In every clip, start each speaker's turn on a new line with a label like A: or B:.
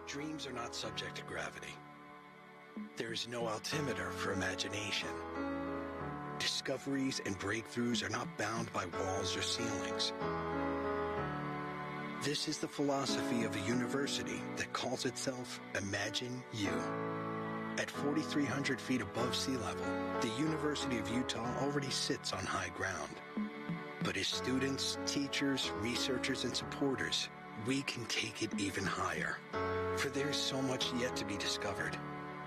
A: Dreams are not subject to gravity. There is no altimeter for imagination. Discoveries and breakthroughs are not bound by walls or ceilings. This is the philosophy of a university that calls itself Imagine U. At 4,300 feet above sea level, the University of Utah already sits on high ground. But as students, teachers, researchers, and supporters, we can take it even higher. For there is so much yet to be discovered,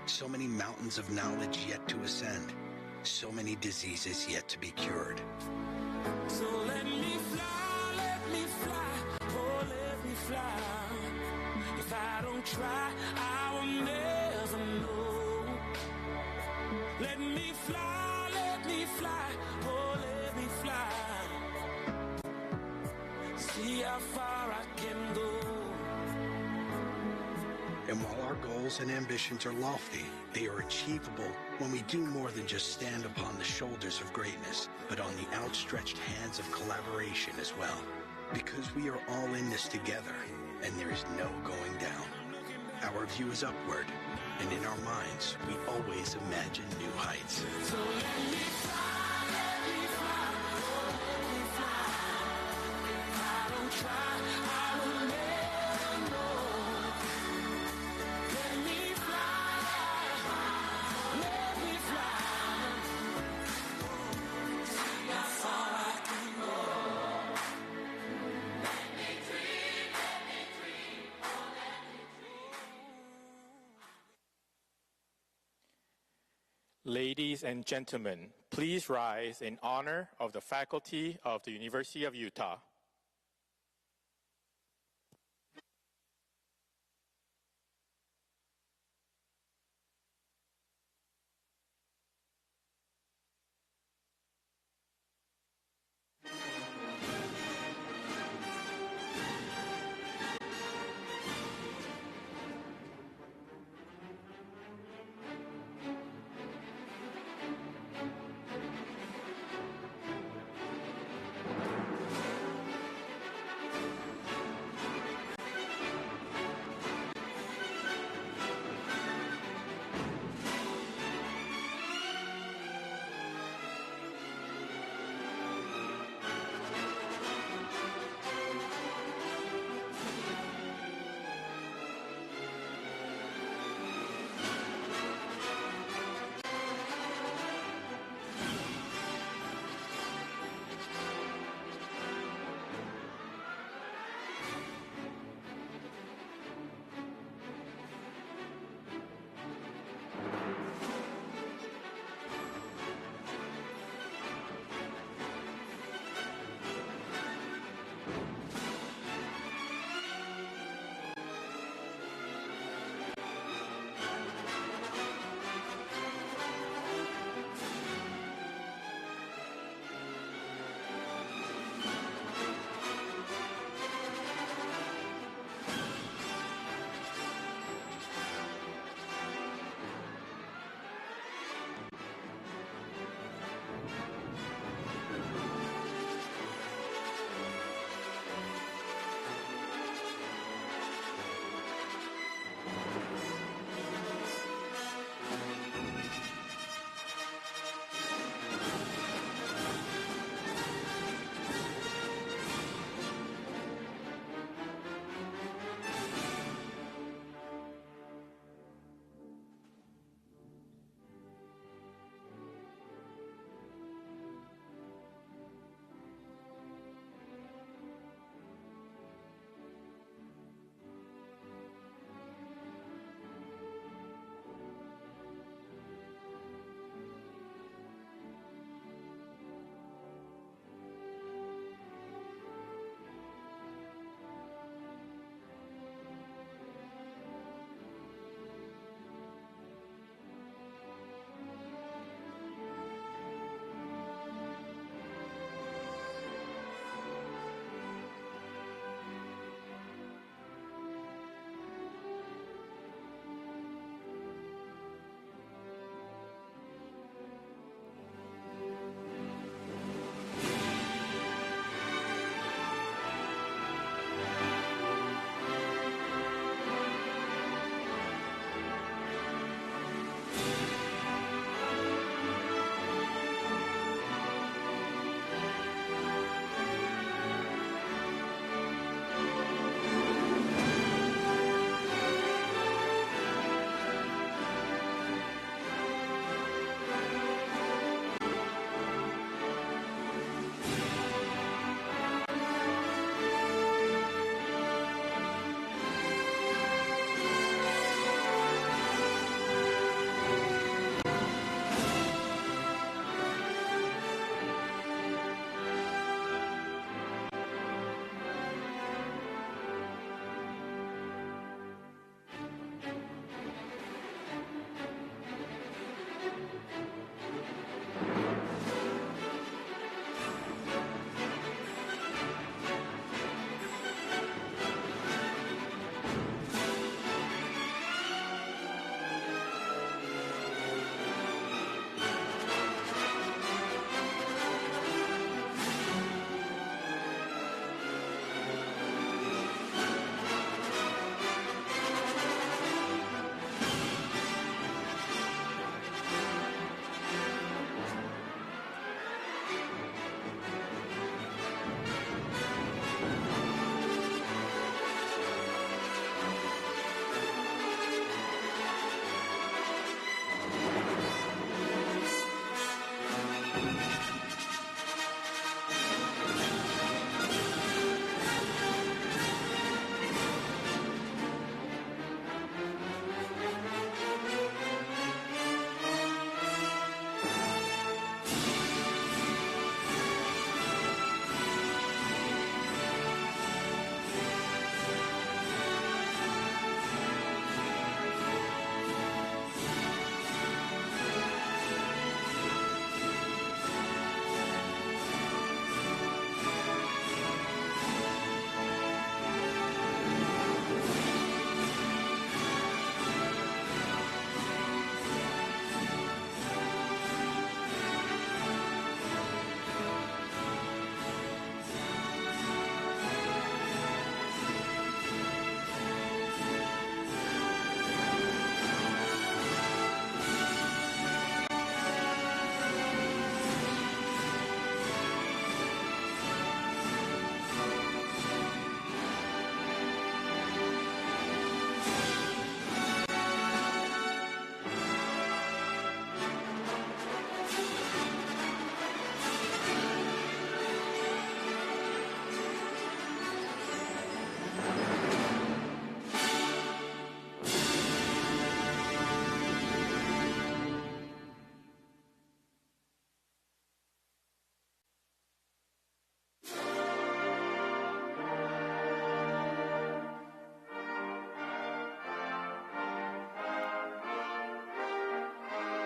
A: so many mountains of knowledge yet to ascend, so many diseases yet to be cured.
B: So let me fly, oh let me fly. If I don't try, I will never know. Let me fly, oh let me fly. See how far I can go.
A: And while our goals and ambitions are lofty, they are achievable when we do more than just stand upon the shoulders of greatness, but on the outstretched hands of collaboration as well. Because we are all in this together, and there is no going down. Our view is upward, and in our minds, we always imagine new heights.
B: So let me fly, oh let me fly. If I don't try, I will never know. Let me fly. See how far I can go. Let me dream, oh let me dream.
C: Ladies and gentlemen, please rise in honor of the faculty of the University of Utah.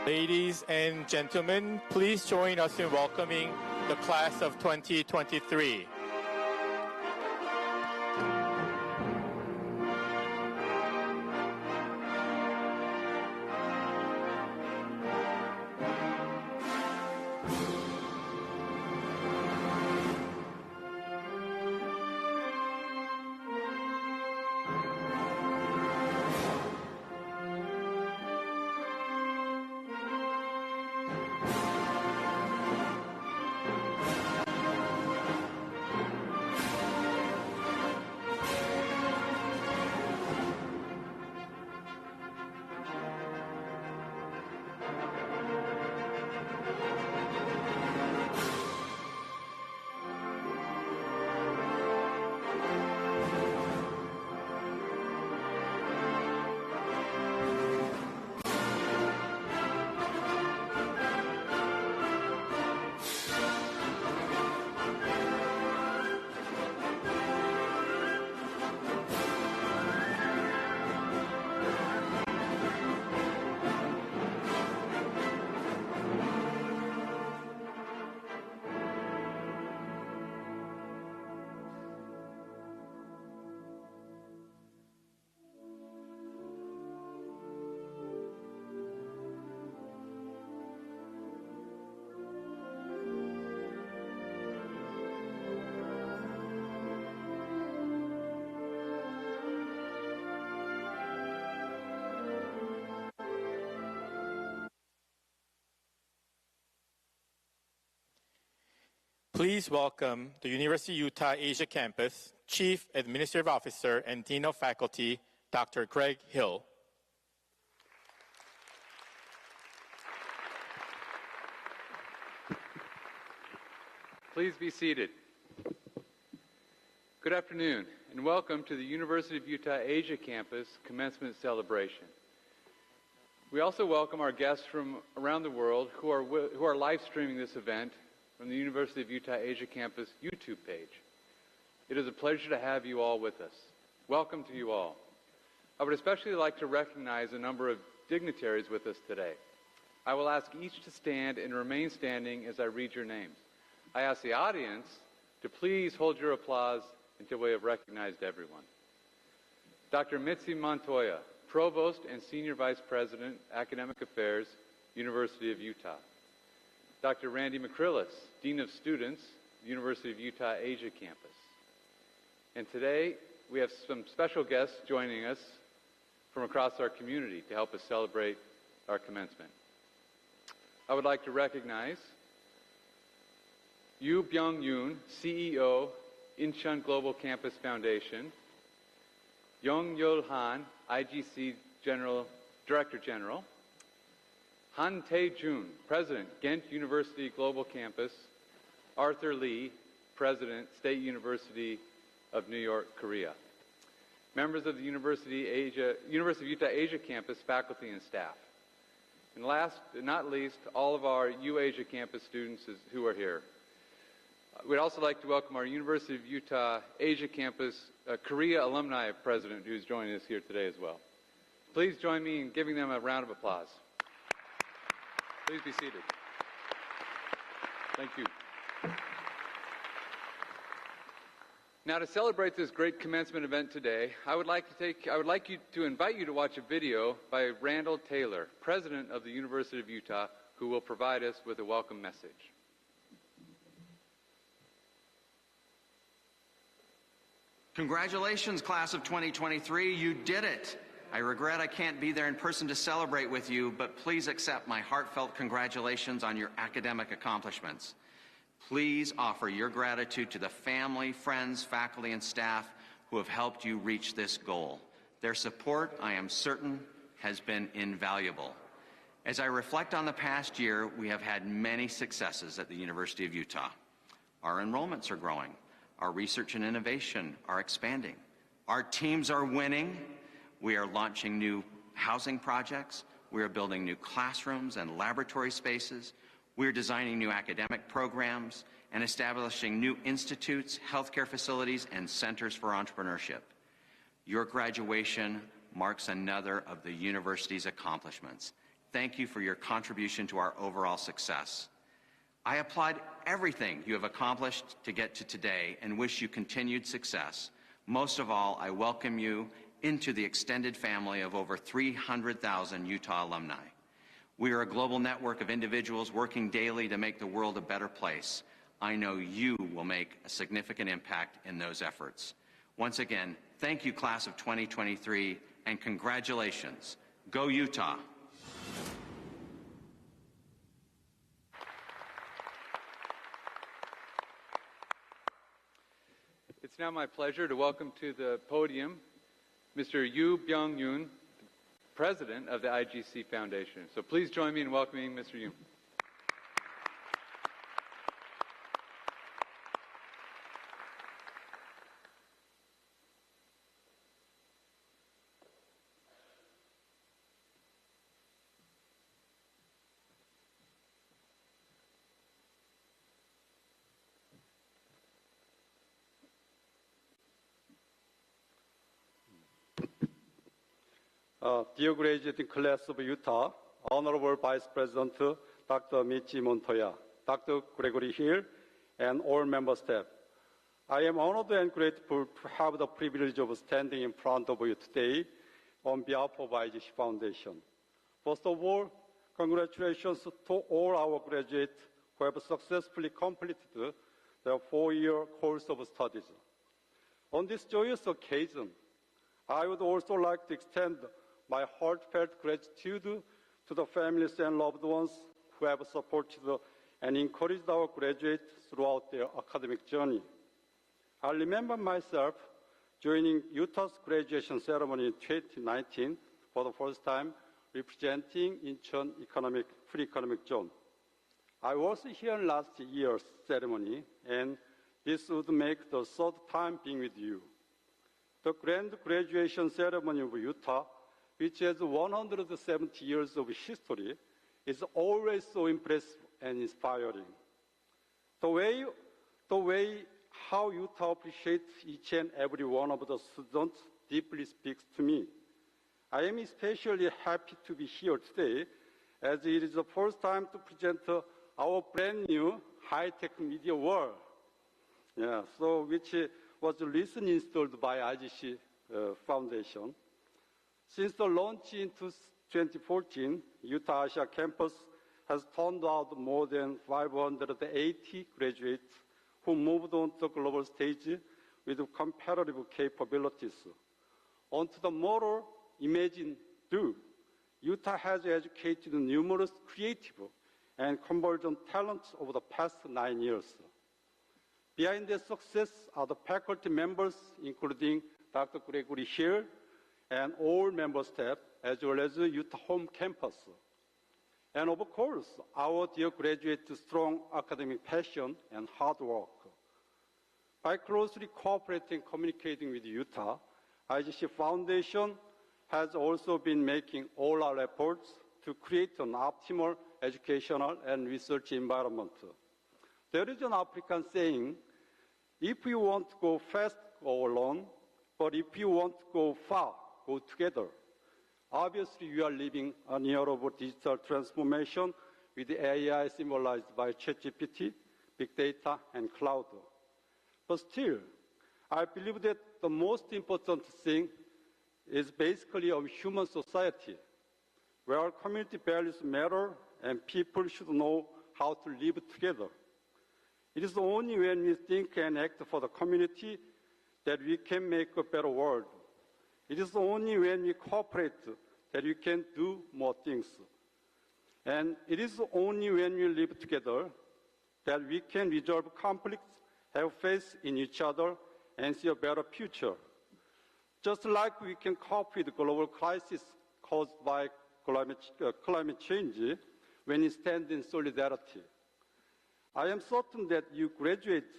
C: Ladies and gentlemen, please join us in welcoming the class of 2023. Please welcome the University of Utah Asia Campus Chief Administrative Officer and Dean of Faculty, Dr. Greg Hill.
D: Please be seated. Good afternoon, and welcome to the University of Utah Asia Campus Commencement Celebration. We also welcome our guests from around the world who are live streaming this event from the University of Utah Asia Campus YouTube page. It is a pleasure to have you all with us. Welcome to you all. I would especially like to recognize a number of dignitaries with us today. I will ask each to stand and remain standing as I read your names. I ask the audience to please hold your applause until we have recognized everyone. Dr. Mitzi Montoya, Provost and Senior Vice President, Academic Affairs, University of Utah. Dr. Randy McCrillis, Dean of Students, University of Utah Asia Campus. And today, we have some special guests joining us from across our community to help us celebrate our commencement. I would like to recognize Yu Byung-yoon, CEO, Incheon Global Campus Foundation, Yong-Yul Han, IGC Director General, Han Tae-jun, President, Ghent University Global Campus, Arthur Lee, President, State University of New York, Korea. Members of the University of Utah Asia Campus faculty and staff. And last but not least, all of our U-Asia Campus students who are here. We'd also like to welcome our University of Utah Asia Campus Korea Alumni President who's joining us here today as well. Please join me in giving them a round of applause. Please be seated. Thank you. Now, to celebrate this great commencement event today, I would like to invite you to watch a video by Randall Taylor, President of the University of Utah, who will provide us with a welcome message.
E: Congratulations, class of 2023. You did it. I regret I can't be there in person to celebrate with you, but please accept my heartfelt congratulations on your academic accomplishments. Please offer your gratitude to the family, friends, faculty, and staff who have helped you reach this goal. Their support, I am certain, has been invaluable. As I reflect on the past year, we have had many successes at the University of Utah. Our enrollments are growing. Our research and innovation are expanding. Our teams are winning. We are launching new housing projects. We are building new classrooms and laboratory spaces. We are designing new academic programs and establishing new institutes, healthcare facilities, and centers for entrepreneurship. Your graduation marks another of the university's accomplishments. Thank you for your contribution to our overall success. I applaud everything you have accomplished to get to today and wish you continued success. Most of all, I welcome you into the extended family of over 300,000 Utah alumni. We are a global network of individuals working daily to make the world a better place. I know you will make a significant impact in those efforts. Once again, thank you, class of 2023, and congratulations. Go Utah!
D: It's now my pleasure to welcome to the podium Mr. Yu Byung-yoon, President of the IGC Foundation. So please join me in welcoming Mr. Yoon.
F: Dear graduating class of Utah, Honorable Vice President Dr. Mitzi Montoya, Dr. Gregory Hill, and all member staff. I am honored and grateful to have the privilege of standing in front of you today on behalf of IGC Foundation. First of all, congratulations to all our graduates who have successfully completed their 4-year course of studies. On this joyous occasion, I would also like to extend my heartfelt gratitude to the families and loved ones who have supported and encouraged our graduates throughout their academic journey. I remember myself joining Utah's graduation ceremony in 2019 for the first time, representing Incheon Free Economic Zone. I was here last year's ceremony, and this would make the third time being with you. The grand graduation ceremony of Utah, which has 170 years of history, is always so impressive and inspiring. The way how Utah appreciates each and every one of the students deeply speaks to me. I am especially happy to be here today as it is the first time to present our brand new high-tech media world. Yeah, so which was recently installed by IGC Foundation. Since the launch in 2014, Utah Asia Campus has turned out more than 580 graduates who moved on to the global stage with comparative capabilities. Onto the motto, Imagine, Do, Utah has educated numerous creative and convergent talents over the past 9 years. Behind their success are the faculty members, including Dr. Gregory Hill and all member staff, as well as the Utah home campus. And of course, our dear graduates' strong academic passion and hard work. By closely cooperating and communicating with Utah, IGC Foundation has also been making all our efforts to create an optimal educational and research environment. There is an African saying, if you want to go fast, go alone, but if you want to go far, go together. Obviously, we are living an era of digital transformation with AI symbolized by ChatGPT, big data, and cloud. But still, I believe that the most important thing is basically a human society, where community values matter and people should know how to live together. It is only when we think and act for the community that we can make a better world. It is only when we cooperate that we can do more things. And it is only when we live together that we can resolve conflicts, have faith in each other, and see a better future. Just like we can cope with global crisis caused by climate change when we stand in solidarity. I am certain that you graduates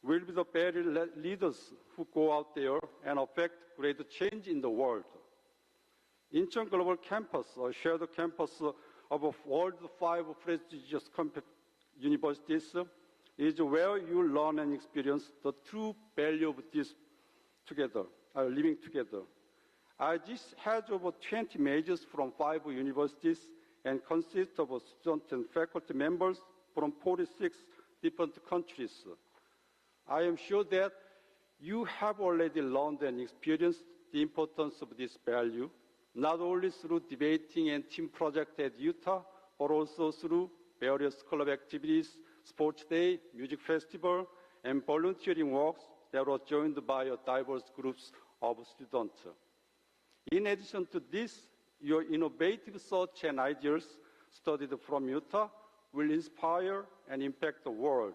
F: will be the very leaders who go out there and affect great change in the world. Incheon Global Campus, a shared campus of world's 5 prestigious universities, is where you learn and experience the true value of this together, living together. IGC has over 20 majors from 5 universities and consists of students and faculty members from 46 different countries. I am sure that you have already learned and experienced the importance of this value, not only through debating and team projects at Utah, but also through various club activities, sports day, music festival, and volunteering works that were joined by a diverse groups of students. In addition to this, your innovative thoughts and ideas studied from Utah will inspire and impact the world.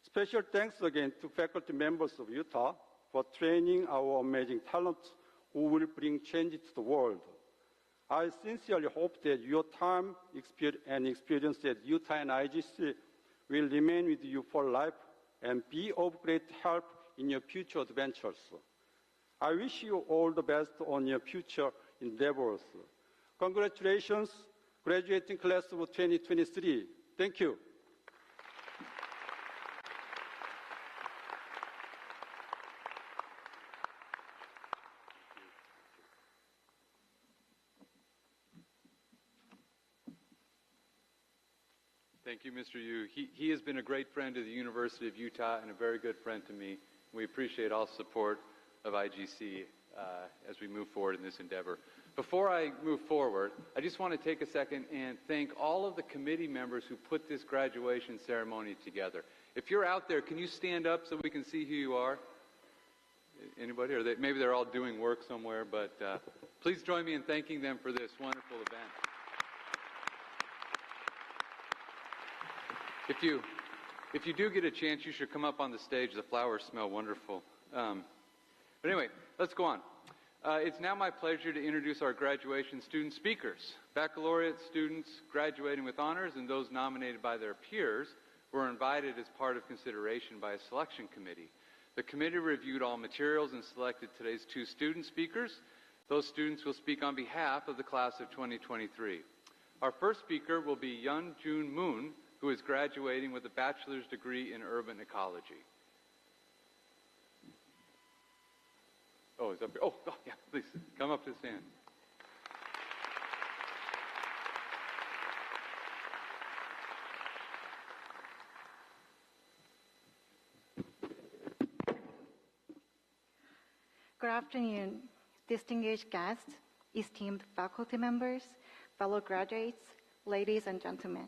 F: Special thanks again to faculty members of Utah for training our amazing talents who will bring change to the world. I sincerely hope that your time and experience at Utah and IGC will remain with you for life and be of great help in your future adventures. I wish you all the best on your future endeavors. Congratulations, graduating class of 2023. Thank you.
D: Thank you, Mr. Yu. He has been a great friend to the University of Utah and a very good friend to me. We appreciate all support of IGC as we move forward in this endeavor. Before I move forward, I just want to take a second and thank all of the committee members who put this graduation ceremony together. If you're out there, can you stand up so we can see who you are? Anybody? Or maybe they're all doing work somewhere, but please join me in thanking them for this wonderful event. If you do get a chance, you should come up on the stage. The flowers smell wonderful. But anyway, let's go on. It's now my pleasure to introduce our graduation student speakers. Baccalaureate students graduating with honors and those nominated by their peers were invited as part of consideration by a selection committee. The committee reviewed all materials and selected today's 2 student speakers. Those students will speak on behalf of the class of 2023. Our first speaker will be Yun Jun Moon, who is graduating with a bachelor's degree in urban ecology. Oh, he's up here. Oh, yeah, please, come up to stand.
G: Good afternoon, distinguished guests, esteemed faculty members, fellow graduates, ladies and gentlemen.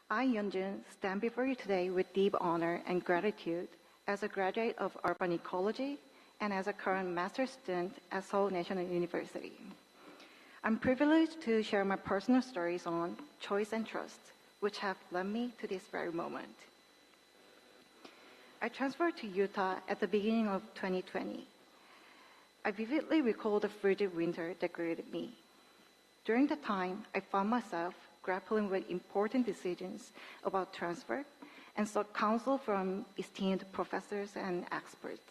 G: I, Yeonjun, stand before you today with deep honor and gratitude as a graduate of urban ecology and as a current master's student at Seoul National University. I'm privileged to share my personal stories on choice and trust, which have led me to this very moment. I transferred to Utah at the beginning of 2020. I vividly recall the frigid winter that greeted me. During the time, I found myself grappling with important decisions about transfer and sought counsel from esteemed professors and experts.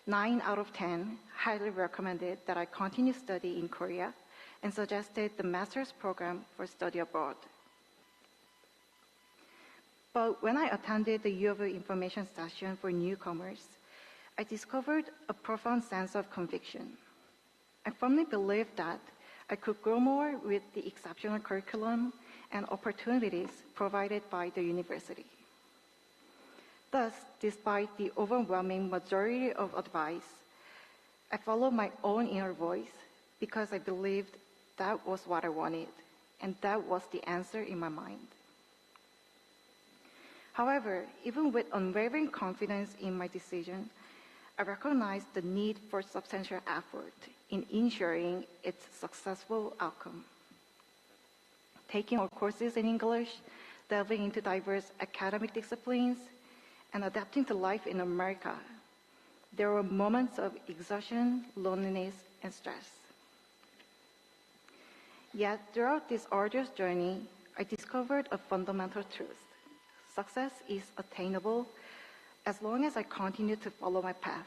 G: 9 out of 10 highly recommended that I continue study in Korea and suggested the master's program for study abroad. But when I attended the U of A information session for newcomers, I discovered a profound sense of conviction. I firmly believed that I could grow more with the exceptional curriculum and opportunities provided by the university. Thus, despite the overwhelming majority of advice, I followed my own inner voice because I believed that was what I wanted, and that was the answer in my mind. However, even with unwavering confidence in my decision, I recognized the need for substantial effort in ensuring its successful outcome. Taking all courses in English, delving into diverse academic disciplines, and adapting to life in America, there were moments of exhaustion, loneliness, and stress. Yet, throughout this arduous journey, I discovered a fundamental truth. Success is attainable as long as I continue to follow my path.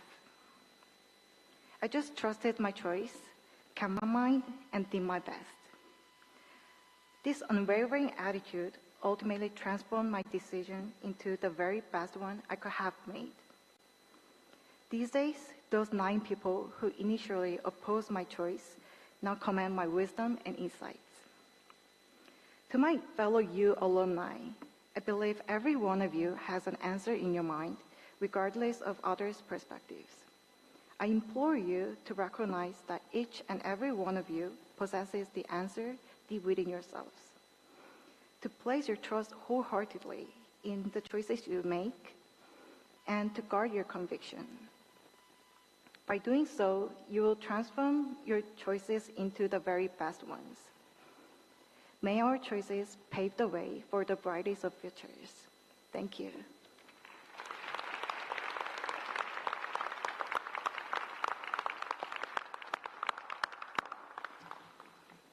G: I just trusted my choice, kept my mind, and did my best. This unwavering attitude ultimately transformed my decision into the very best one I could have made. These days, those 9 people who initially opposed my choice now command my wisdom and insights. To my fellow U alumni, I believe every one of you has an answer in your mind, regardless of others' perspectives. I implore you to recognize that each and every one of you possesses the answer deep within yourselves. To place your trust wholeheartedly in the choices you make and to guard your conviction. By doing so, you will transform your choices into the very best ones. May our choices pave the way for the brightest of futures. Thank you.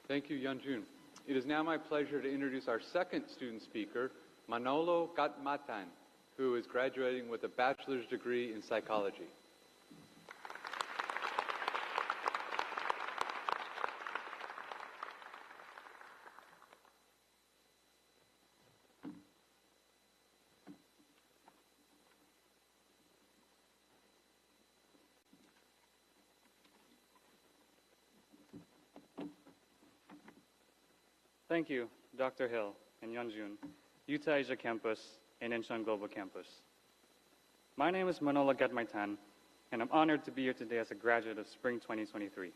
D: Thank you, Yeonjun. It is now my pleasure to introduce our second student speaker, Manolo Gatmatan, who is graduating with a bachelor's degree in psychology.
H: Thank you, Dr. Hill and Yeonjun, Utah Asia Campus and Incheon Global Campus. My name is Manolo Gatmaitan, and I'm honored to be here today as a graduate of Spring 2023.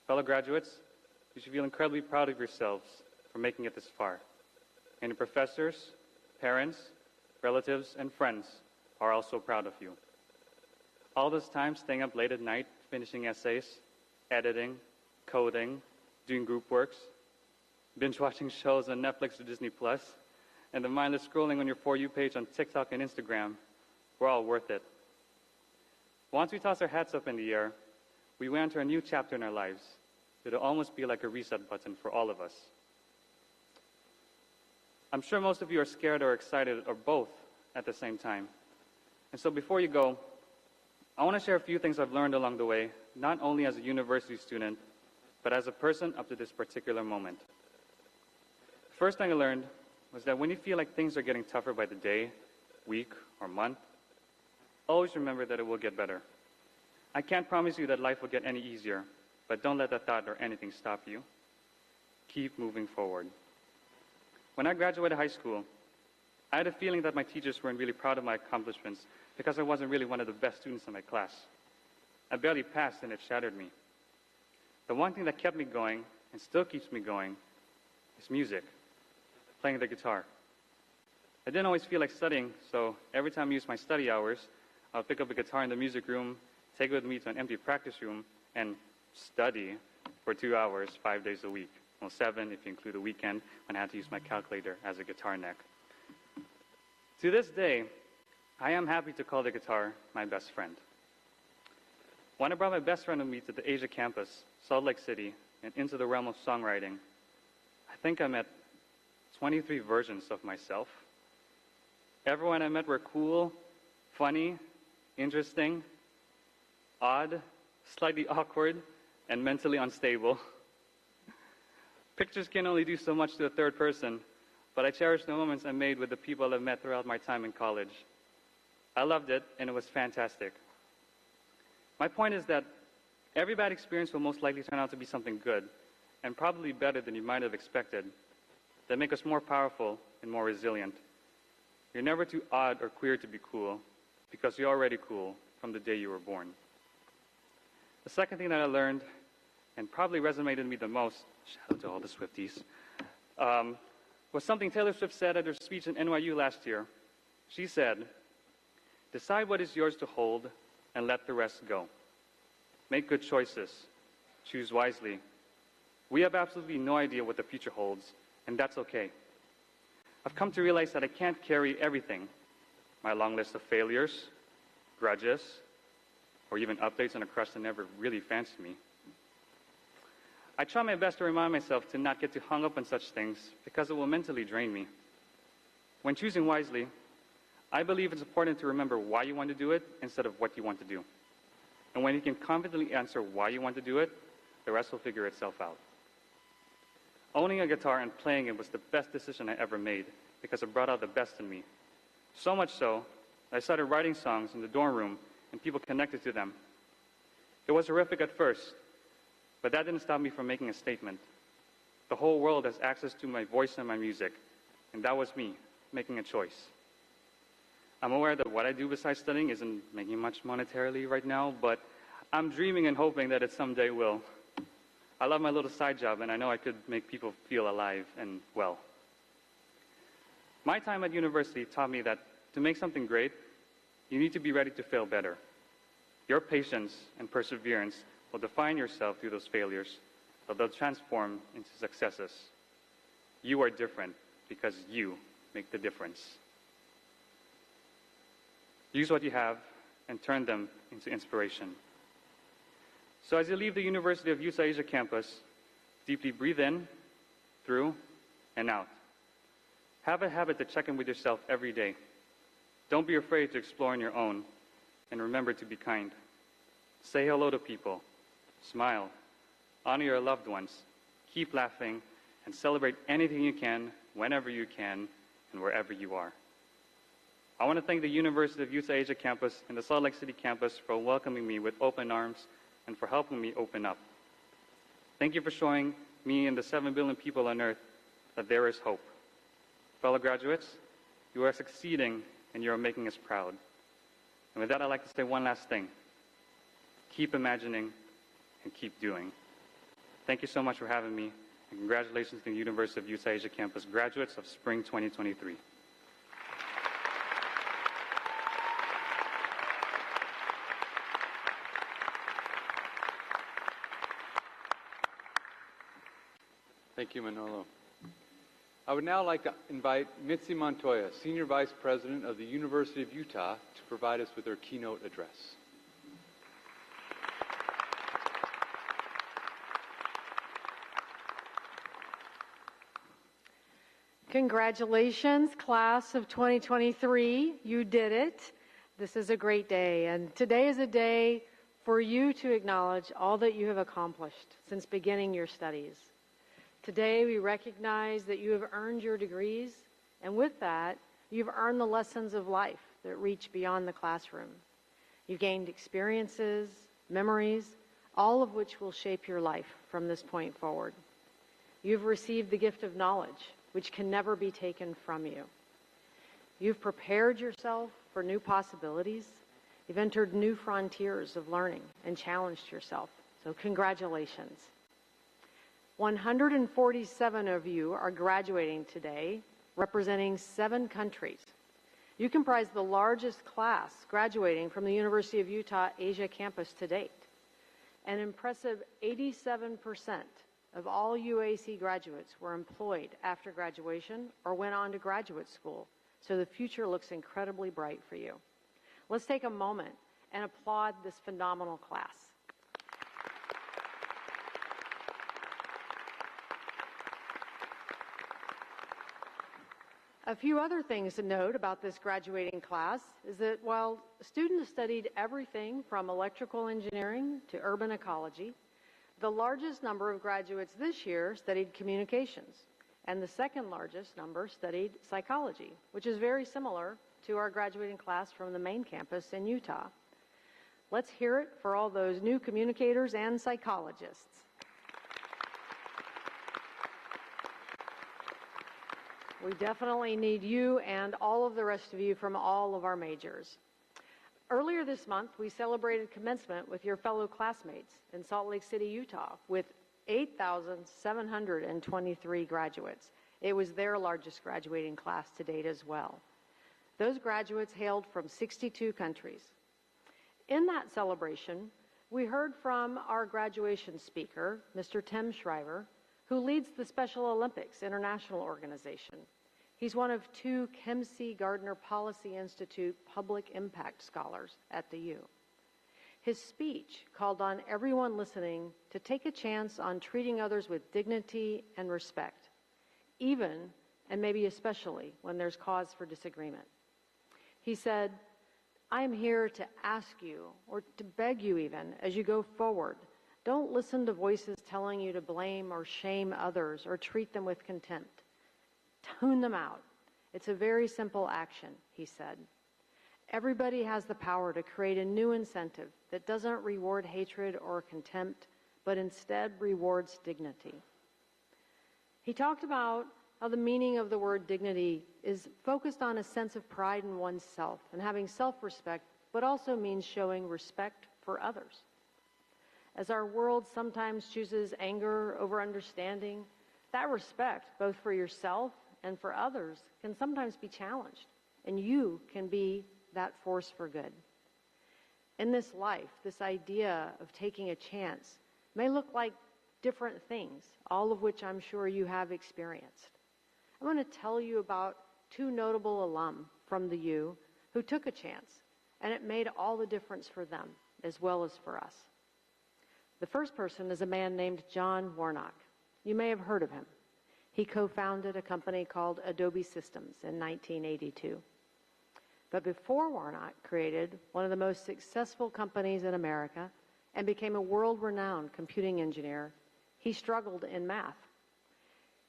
H: Fellow graduates, you should feel incredibly proud of yourselves for making it this far. And your professors, parents, relatives, and friends are also proud of you. All this time staying up late at night, finishing essays, editing, coding, doing group works, binge-watching shows on Netflix or Disney+, and the mindless scrolling on your For You page on TikTok and Instagram, we're all worth it. Once we toss our hats up in the air, we will enter a new chapter in our lives. It'll almost be like a reset button for all of us. I'm sure most of you are scared or excited or both at the same time. And so before you go, I want to share a few things I've learned along the way, not only as a university student, but as a person up to this particular moment. The first thing I learned was that when you feel like things are getting tougher by the day, week, or month, always remember that it will get better. I can't promise you that life will get any easier, but don't let that thought or anything stop you. Keep moving forward. When I graduated high school, I had a feeling that my teachers weren't really proud of my accomplishments because I wasn't really one of the best students in my class. I barely passed and it shattered me. The one thing that kept me going and still keeps me going is music, playing the guitar. I didn't always feel like studying, so every time I used my study hours, I would pick up a guitar in the music room, take it with me to an empty practice room, and study for 2 hours, 5 days a week. Well, 7 if you include the weekend when I had to use my calculator as a guitar neck. To this day, I am happy to call the guitar my best friend. When I brought my best friend with me to the Asia campus, Salt Lake City, and into the realm of songwriting, I think I met 23 versions of myself. Everyone I met were cool, funny, interesting, odd, slightly awkward, and mentally unstable. Pictures can only do so much to a third person, but I cherish the moments I made with the people I've met throughout my time in college. I loved it, and it was fantastic. My point is that every bad experience will most likely turn out to be something good, and probably better than you might have expected, that make us more powerful and more resilient. You're never too odd or queer to be cool, because you're already cool from the day you were born. The second thing that I learned, and probably resonated with me the most, shout out to all the Swifties, was something Taylor Swift said at her speech in NYU last year. She said, "Decide what is yours to hold and let the rest go. Make good choices. Choose wisely. We have absolutely no idea what the future holds, and that's okay. I've come to realize that I can't carry everything, my long list of failures, grudges, or even updates on a crush that never really fancied me. I try my best to remind myself to not get too hung up on such things because it will mentally drain me. When choosing wisely, I believe it's important to remember why you want to do it instead of what you want to do. And when you can confidently answer why you want to do it, the rest will figure itself out. Owning a guitar and playing it was the best decision I ever made because it brought out the best in me. So much so, I started writing songs in the dorm room and people connected to them. It was horrific at first, but that didn't stop me from making a statement. The whole world has access to my voice and my music, and that was me, making a choice. I'm aware that what I do besides studying isn't making much monetarily right now, but I'm dreaming and hoping that it someday will. I love my little side job, and I know I could make people feel alive and well. My time at university taught me that to make something great, you need to be ready to fail better. Your patience and perseverance will define yourself through those failures, but they'll transform into successes. You are different because you make the difference. Use what you have and turn them into inspiration. So as you leave the University of Utah Asia campus, deeply breathe in, through, and out. Have a habit to check in with yourself every day. Don't be afraid to explore on your own, and remember to be kind. Say hello to people, smile, honor your loved ones, keep laughing, and celebrate anything you can, whenever you can, and wherever you are. I want to thank the University of Utah Asia campus and the Salt Lake City campus for welcoming me with open arms and for helping me open up. Thank you for showing me and the 7 billion people on earth that there is hope. Fellow graduates, you are succeeding and you are making us proud. And with that, I'd like to say one last thing. Keep imagining and keep doing. Thank you so much for having me, and congratulations to the University of Utah Asia campus graduates of Spring 2023.
D: Thank you, Manolo. I would now like to invite Mitzi Montoya, Senior Vice President of the University of Utah, to provide us with her keynote address.
I: Congratulations, class of 2023. You did it. This is a great day, and today is a day for you to acknowledge all that you have accomplished since beginning your studies. Today, we recognize that you have earned your degrees, and with that, you've earned the lessons of life that reach beyond the classroom. You've gained experiences, memories, all of which will shape your life from this point forward. You've received the gift of knowledge, which can never be taken from you. You've prepared yourself for new possibilities. You've entered new frontiers of learning and challenged yourself. So congratulations. 147 of you are graduating today, representing 7 countries. You comprise the largest class graduating from the University of Utah Asia campus to date. An impressive 87% of all UAC graduates were employed after graduation or went on to graduate school, so the future looks incredibly bright for you. Let's take a moment and applaud this phenomenal class. A few other things to note about this graduating class is that while students studied everything from electrical engineering to urban ecology, the largest number of graduates this year studied communications, and the second largest number studied psychology, which is very similar to our graduating class from the main campus in Utah. Let's hear it for all those new communicators and psychologists. We definitely need you and all of the rest of you from all of our majors. Earlier this month, we celebrated commencement with your fellow classmates in Salt Lake City, Utah, with 8,723 graduates. It was their largest graduating class to date as well. Those graduates hailed from 62 countries. In that celebration, we heard from our graduation speaker, Mr. Tim Shriver, who leads the Special Olympics International Organization. He's one of 2 Kempsey Gardner Policy Institute Public Impact Scholars at the U. His speech called on everyone listening to take a chance on treating others with dignity and respect, even and maybe especially when there's cause for disagreement. He said, "I am here to ask you, or to beg you even, as you go forward, don't listen to voices telling you to blame or shame others or treat them with contempt. Tune them out. It's a very simple action," he said. "Everybody has the power to create a new incentive that doesn't reward hatred or contempt, but instead rewards dignity." He talked about how the meaning of the word dignity is focused on a sense of pride in oneself and having self-respect, but also means showing respect for others. As our world sometimes chooses anger over understanding, that respect, both for yourself and for others, can sometimes be challenged, and you can be that force for good. In this life, this idea of taking a chance may look like different things, all of which I'm sure you have experienced. I want to tell you about 2 notable alum from the U who took a chance, and it made all the difference for them as well as for us. The first person is a man named John Warnock. You may have heard of him. He co-founded a company called Adobe Systems in 1982. But before Warnock created one of the most successful companies in America and became a world-renowned computing engineer, he struggled in math.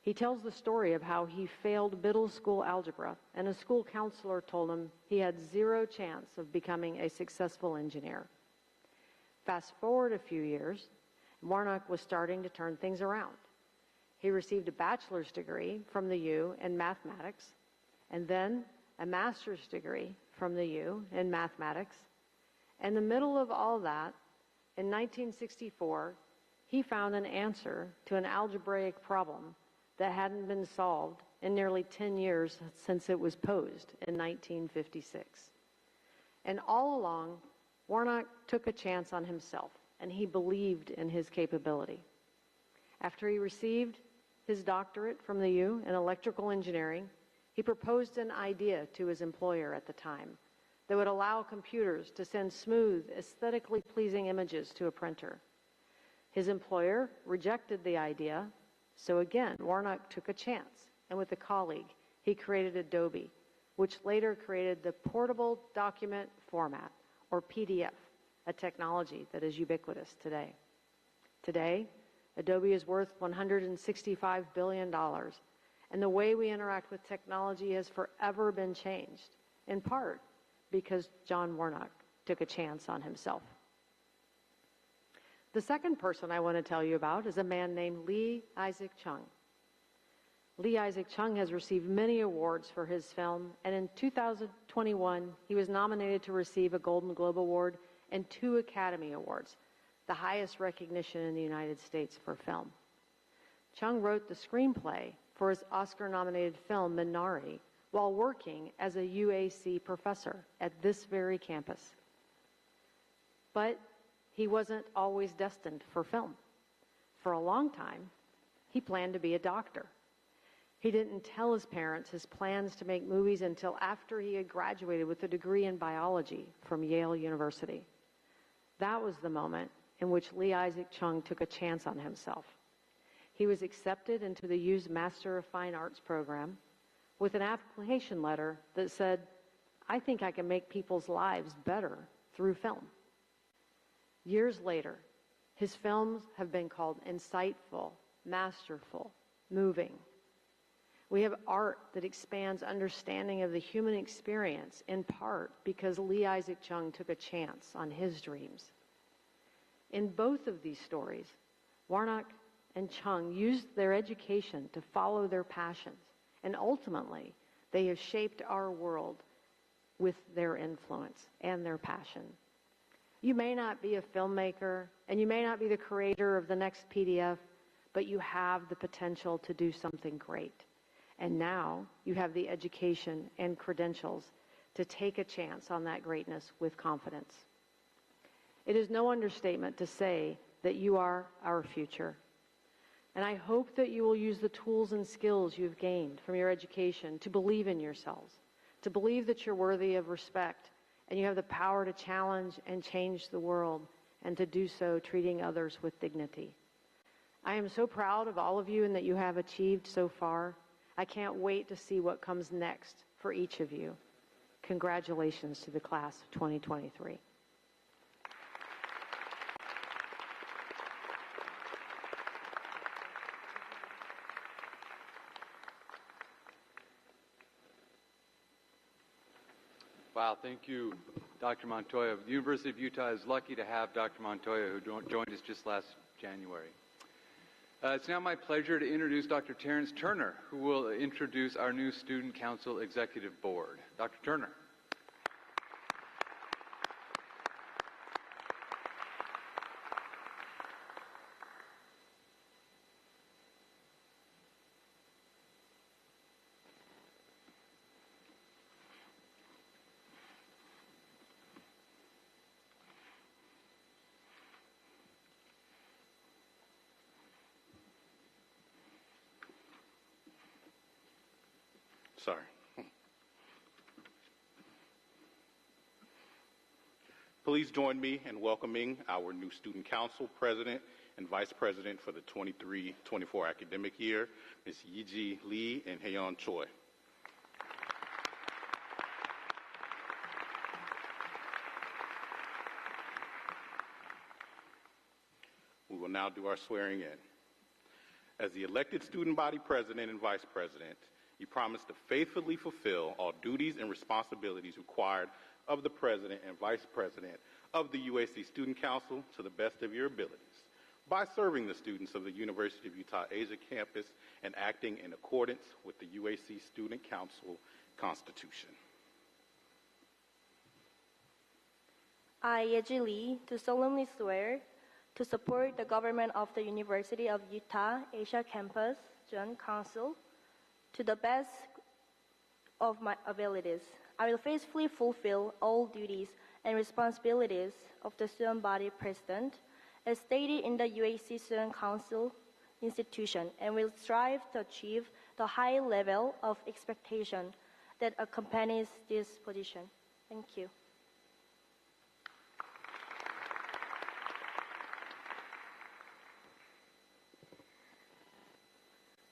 I: He tells the story of how he failed middle school algebra, and a school counselor told him he had 0 chance of becoming a successful engineer. Fast forward a few years, Warnock was starting to turn things around. He received a bachelor's degree from the U in mathematics, and then a master's degree from the U in mathematics. In the middle of all that, in 1964, he found an answer to an algebraic problem that hadn't been solved in nearly 10 years since it was posed in 1956. And all along, Warnock took a chance on himself, and he believed in his capability. After he received his doctorate from the U in electrical engineering, he proposed an idea to his employer at the time that would allow computers to send smooth, aesthetically pleasing images to a printer. His employer rejected the idea, so again, Warnock took a chance, and with a colleague, he created Adobe, which later created the Portable Document Format, or PDF, a technology that is ubiquitous today. Today, Adobe is worth $165 billion, and the way we interact with technology has forever been changed, in part because John Warnock took a chance on himself. The second person I want to tell you about is a man named Lee Isaac Chung. Lee Isaac Chung has received many awards for his film, and in 2021, he was nominated to receive a Golden Globe Award and 2 Academy Awards, the highest recognition in the United States for film. Chung wrote the screenplay for his Oscar-nominated film, Minari, while working as a UAC professor at this very campus. But he wasn't always destined for film. For a long time, he planned to be a doctor. He didn't tell his parents his plans to make movies until after he had graduated with a degree in biology from Yale University. That was the moment in which Lee Isaac Chung took a chance on himself. He was accepted into the U's Master of Fine Arts program with an application letter that said, "I think I can make people's lives better through film." Years later, his films have been called insightful, masterful, moving. We have art that expands understanding of the human experience, in part because Lee Isaac Chung took a chance on his dreams. In both of these stories, Warnock and Chung used their education to follow their passions, and ultimately, they have shaped our world with their influence and their passion. You may not be a filmmaker, and you may not be the creator of the next PDF, but you have the potential to do something great. And now you have the education and credentials to take a chance on that greatness with confidence. It is no understatement to say that you are our future. And I hope that you will use the tools and skills you've gained from your education to believe in yourselves, to believe that you're worthy of respect, and you have the power to challenge and change the world, and to do so treating others with dignity. I am so proud of all of you and that you have achieved so far. I can't wait to see what comes next for each of you. Congratulations to the class of 2023.
D: Wow, thank you, Dr. Montoya. The University of Utah is lucky to have Dr. Montoya, who joined us just last January. It's now my pleasure to introduce Dr. Terrence Turner, who will introduce our new Student Council Executive Board. Dr. Turner.
J: Sorry. Please join me in welcoming our new Student Council President and Vice President for the 23-24 academic year, Ms. Yiji Lee and Haeyeon Choi. We will now do our swearing in. As the elected student body president and vice president, you promise to faithfully fulfill all duties and responsibilities required of the President and Vice President of the UAC Student Council to the best of your abilities by serving the students of the University of Utah Asia campus and acting in accordance with the UAC Student Council Constitution.
K: I, Yeji Lee, do solemnly swear to support the government of the University of Utah Asia Campus Student Council to the best of my abilities. I will faithfully fulfill all duties and responsibilities of the student body president as stated in the UAC Student Council institution, and will strive to achieve the high level of expectation that accompanies this position. Thank you.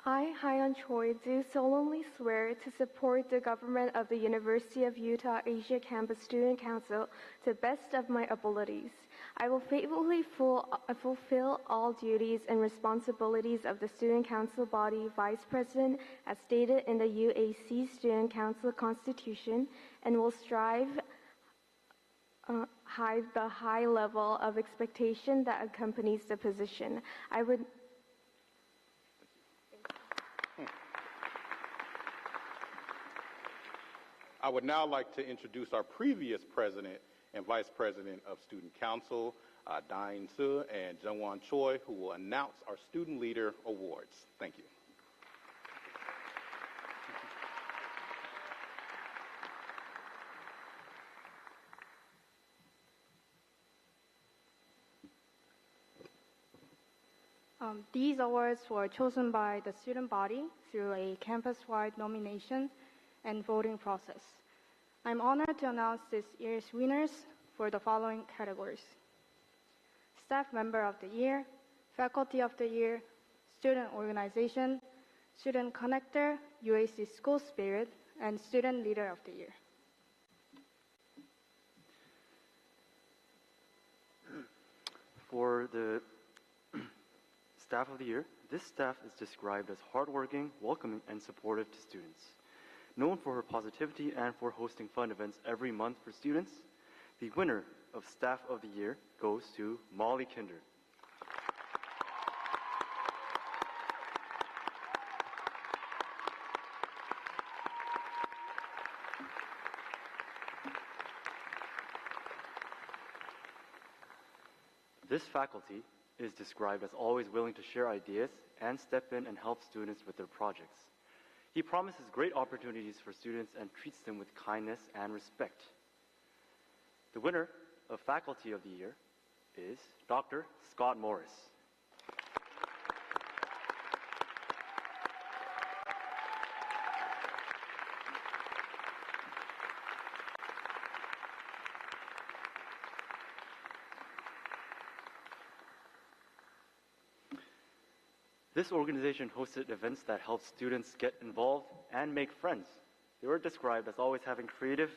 L: I, Haeyeon Choi, do solemnly swear to support the government of the University of Utah Asia Campus Student Council to the best of my abilities. I will faithfully fulfill all duties and responsibilities of the Student Council body vice president as stated in the UAC Student Council Constitution, and will strive the high level of expectation that accompanies the position.
J: I would now like to introduce our previous president and vice president of Student Council, Dain Su and Jungwon Choi, who will announce our Student Leader Awards. Thank you.
K: These awards were chosen by the student body through a campus-wide nomination and voting process. I'm honored to announce this year's winners for the following categories: Staff Member of the Year, Faculty of the Year, Student Organization, Student Connector, UAC School Spirit, and Student Leader of the Year.
M: For the Staff of the Year, this staff is described as hardworking, welcoming, and supportive to students. Known for her positivity and for hosting fun events every month for students, the winner of Staff of the Year goes to Molly Kinder. This faculty is described as always willing to share ideas and step in and help students with their projects. He promises great opportunities for students and treats them with kindness and respect. The winner of Faculty of the Year is Dr. Scott Morris. This organization hosted events that help students get involved and make friends. They were described as always having creative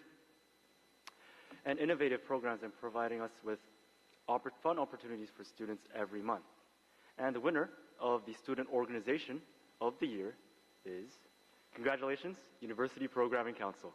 M: and innovative programs and providing us with fun opportunities for students every month. And the winner of the Student Organization of the Year is, congratulations, University Programming Council.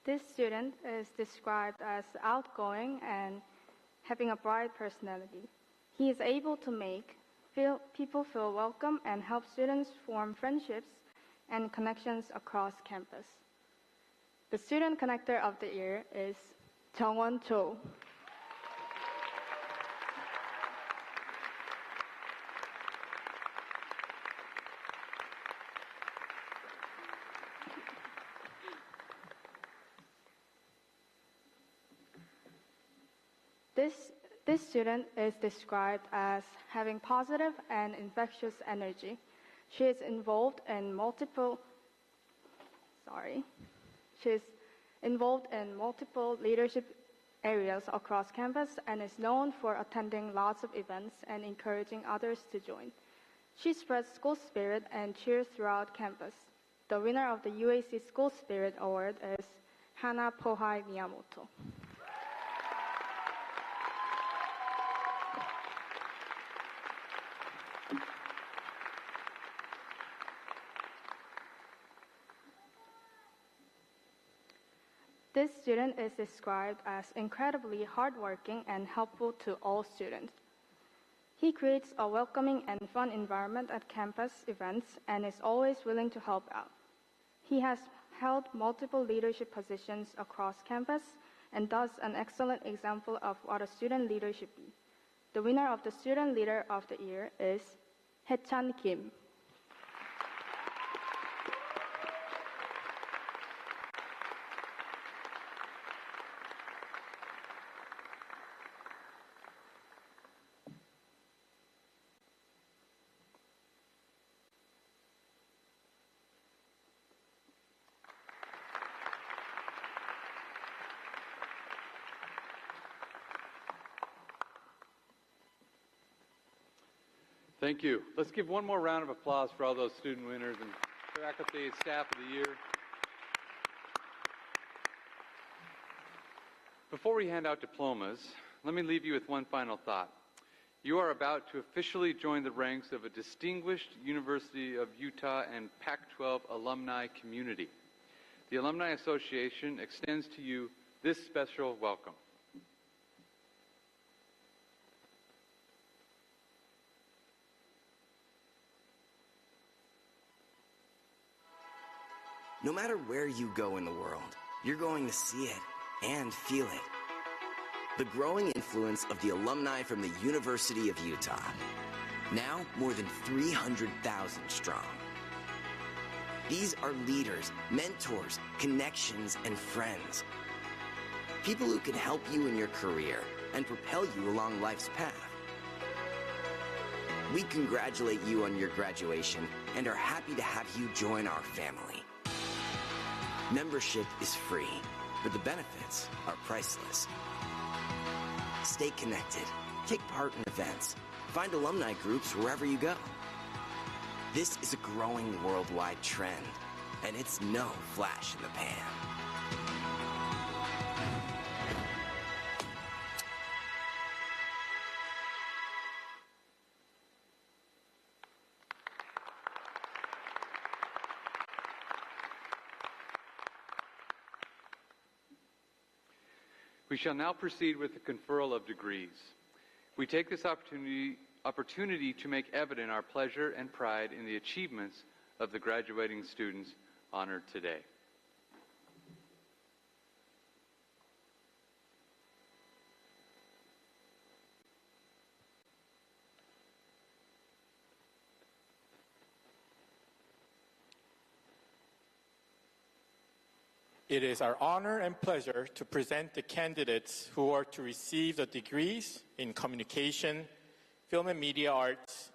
K: This student is described as outgoing and having a bright personality. He is able to make people feel welcome and help students form friendships and connections across campus. The Student Connector of the Year is Jungwon Cho. This student is described as having positive and infectious energy. She is involved in multiple leadership areas across campus and is known for attending lots of events and encouraging others to join. She spreads school spirit and cheers throughout campus. The winner of the UAC School Spirit Award is Hana Pohai Miyamoto. This student is described as incredibly hardworking and helpful to all students. He creates a welcoming and fun environment at campus events and is always willing to help out. He has held multiple leadership positions across campus and thus an excellent example of what a student leader should be. The winner of the Student Leader of the Year is Haechan Kim.
D: Thank you. Let's give one more round of applause for all those student winners and faculty and staff of the year. Before we hand out diplomas, let me leave you with one final thought. You are about to officially join the ranks of a distinguished University of Utah and Pac-12 alumni community. The Alumni Association extends to you this special welcome.
N: No matter where you go in the world, you're going to see it and feel it. The growing influence of the alumni from the University of Utah. Now more than 300,000 strong. These are leaders, mentors, connections, and friends. People who can help you in your career and propel you along life's path. We congratulate you on your graduation and are happy to have you join our family. Membership is free, but the benefits are priceless. Stay connected, take part in events, find alumni groups wherever you go. This is a growing worldwide trend, and it's no flash in the pan.
D: We shall now proceed with the conferral of degrees. We take this opportunity to make evident our pleasure and pride in the achievements of the graduating students honored today.
C: It is our honor and pleasure to present the candidates who are to receive the degrees in communication, film and media arts,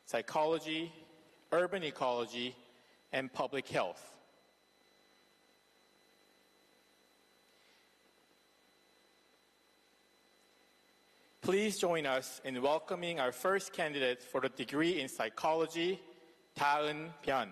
C: psychology, urban ecology, and public health. Please join us in welcoming our first candidate for the degree in psychology, Da-eun Byun.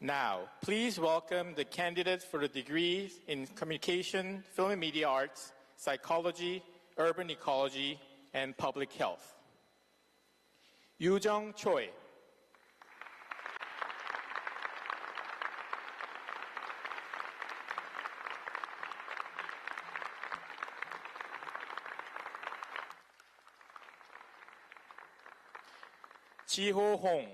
C: Now, please welcome the candidates for the degrees in communication, film and media arts, psychology, urban ecology, and public health. Yoo-jung Choi. Ji-ho Hong.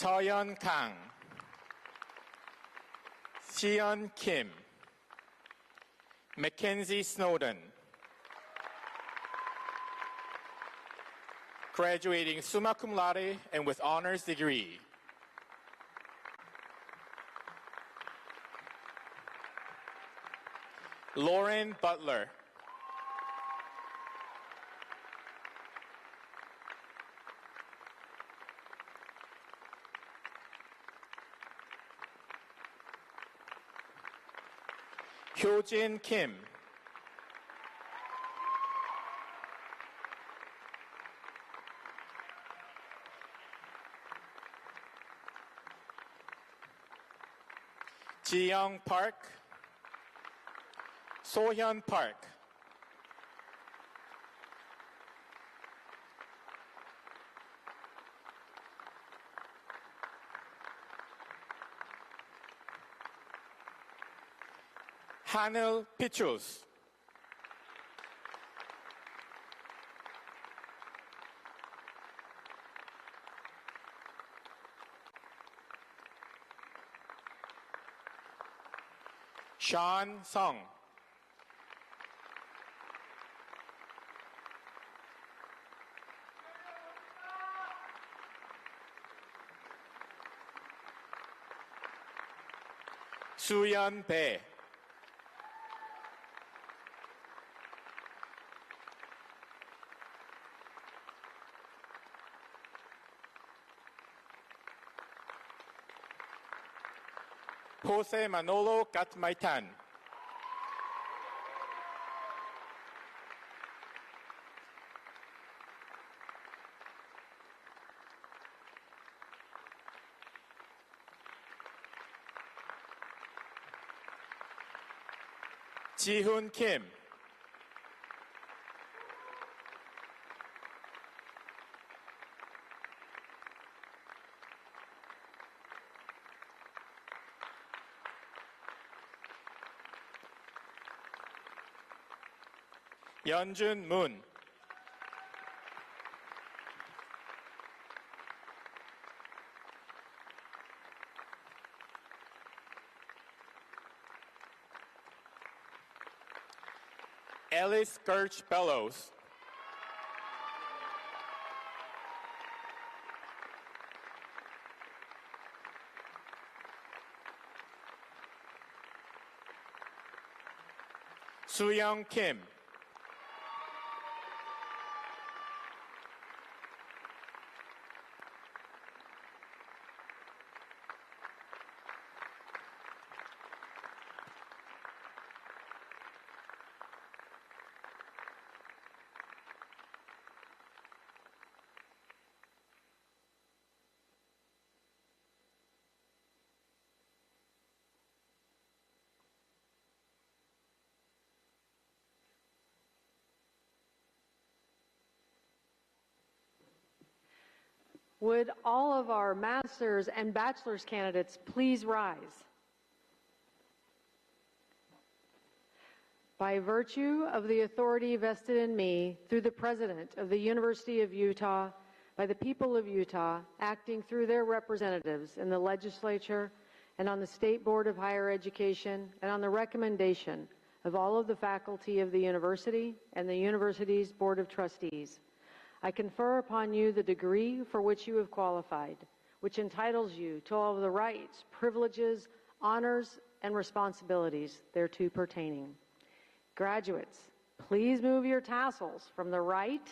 C: Seoyeon Kang, Seon Kim, Mackenzie Snowden, graduating summa cum laude and with honors degree. Lauren Butler. Hyojin Kim. Ji-young Park. So-hyun Park. Hanel Pichus. Sean Sung. Suyeon Bae. Jose Manolo Gatmaitan. Ji-hoon Kim. Yeonjun Moon. Alice Gerch Bellows. Soo-young Kim.
I: Would all of our master's and bachelor's candidates please rise? By virtue of the authority vested in me through the President of the University of Utah, by the people of Utah, acting through their representatives in the legislature and on the State Board of Higher Education, and on the recommendation of all of the faculty of the university and the university's Board of Trustees, I confer upon you the degree for which you have qualified, which entitles you to all of the rights, privileges, honors, and responsibilities thereto pertaining. Graduates, please move your tassels from the right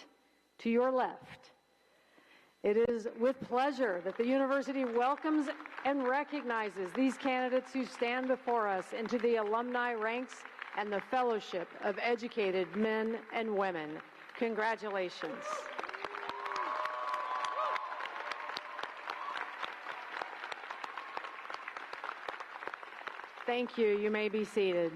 I: to your left. It is with pleasure that the university welcomes and recognizes these candidates who stand before us into the alumni ranks and the fellowship of educated men and women. Congratulations. Thank you. You may be seated.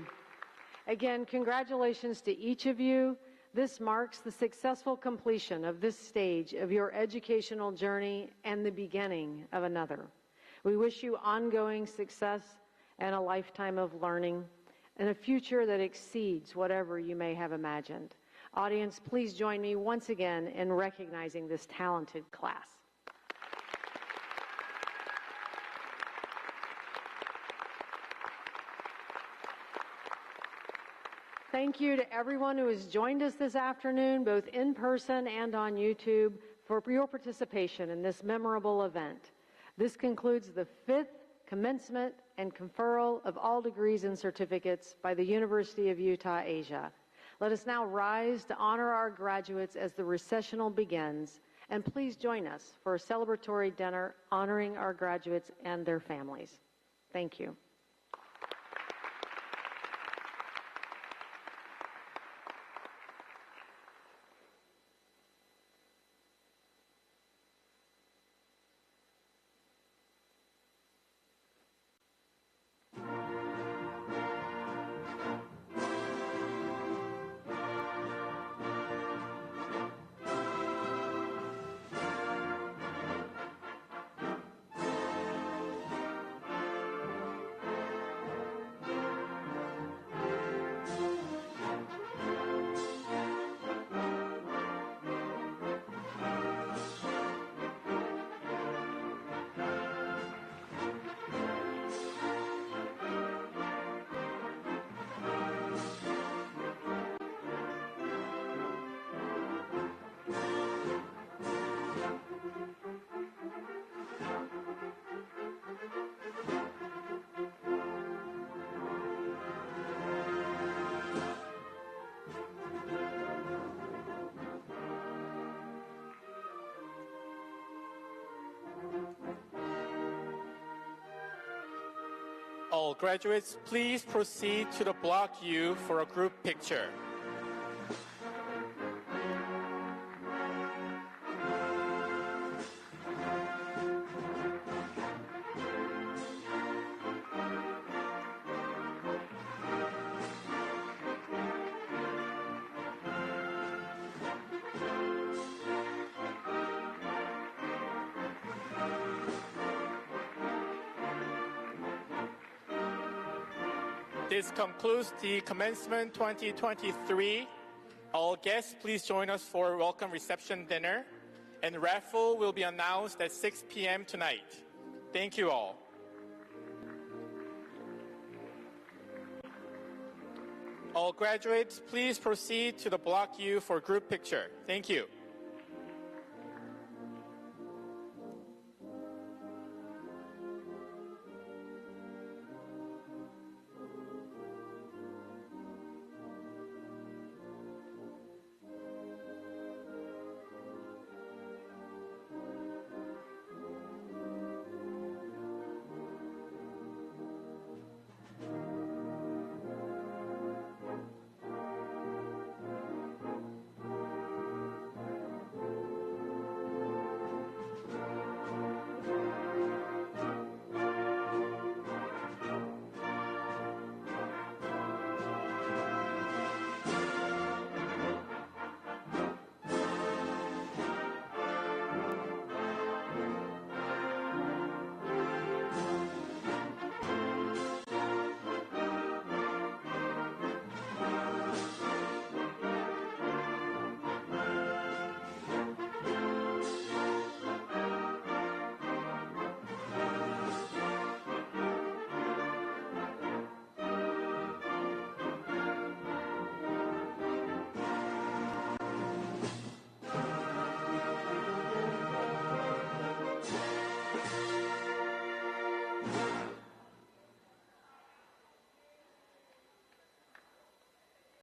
I: Again, congratulations to each of you. This marks the successful completion of this stage of your educational journey and the beginning of another. We wish you ongoing success and a lifetime of learning and a future that exceeds whatever you may have imagined. Audience, please join me once again in recognizing this talented class. Thank you to everyone who has joined us this afternoon, both in person and on YouTube, for your participation in this memorable event. This concludes the 5th commencement and conferral of all degrees and certificates by the University of Utah, Asia. Let us now rise to honor our graduates as the recessional begins, and please join us for a celebratory dinner honoring our graduates and their families. Thank you.
C: All graduates, please proceed to the block U for a group picture. This concludes the Commencement 2023. All guests, please join us for welcome reception dinner, and raffle will be announced at 6 p.m. tonight. Thank you all. All graduates, please proceed to the block U for group picture. Thank you.